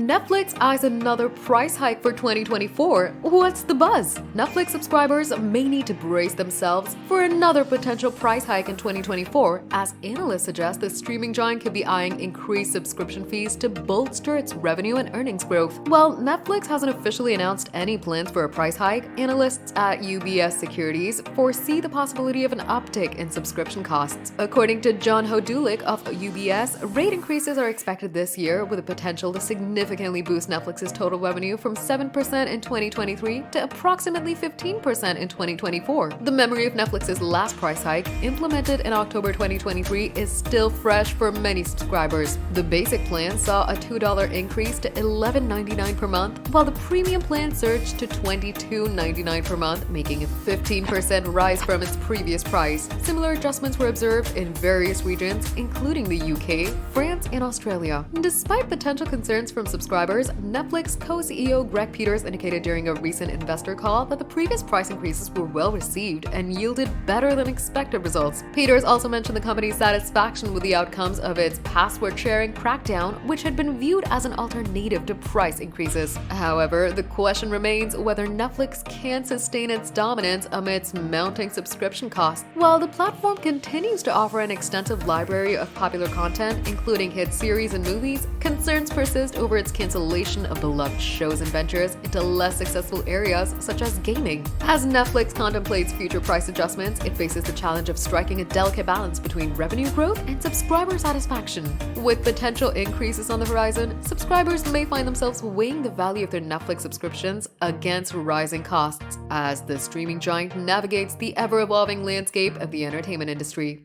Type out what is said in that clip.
Netflix eyes another price hike for 2024. What's the buzz? Netflix subscribers may need to brace themselves for another potential price hike in 2024, as analysts suggest the streaming giant could be eyeing increased subscription fees to bolster its revenue and earnings growth. While Netflix hasn't officially announced any plans for a price hike, analysts at UBS Securities foresee the possibility of an uptick in subscription costs. According to John Hodulik of UBS, rate increases are expected this year, with a potential to significantly boost Netflix's total revenue from 7% in 2023 to approximately 15% in 2024. The memory of Netflix's last price hike, implemented in October 2023, is still fresh for many subscribers. The basic plan saw a $2 increase to $11.99 per month, while the premium plan surged to $22.99 per month, making a 15% rise from its previous price. Similar adjustments were observed in various regions, including the UK, France, and Australia. Despite potential concerns from subscribers, Netflix co-CEO Greg Peters indicated during a recent investor call that the previous price increases were well received and yielded better than expected results. Peters also mentioned the company's satisfaction with the outcomes of its password sharing crackdown, which had been viewed as an alternative to price increases. However, the question remains whether Netflix can sustain its dominance amidst mounting subscription costs. While the platform continues to offer an extensive library of popular content, including hit series and movies, concerns persist over its cancellation of beloved shows and ventures into less successful areas such as gaming. As Netflix contemplates future price adjustments, it faces the challenge of striking a delicate balance between revenue growth and subscriber satisfaction. With potential increases on the horizon, subscribers may find themselves weighing the value of their Netflix subscriptions against rising costs as the streaming giant navigates the ever-evolving landscape of the entertainment industry.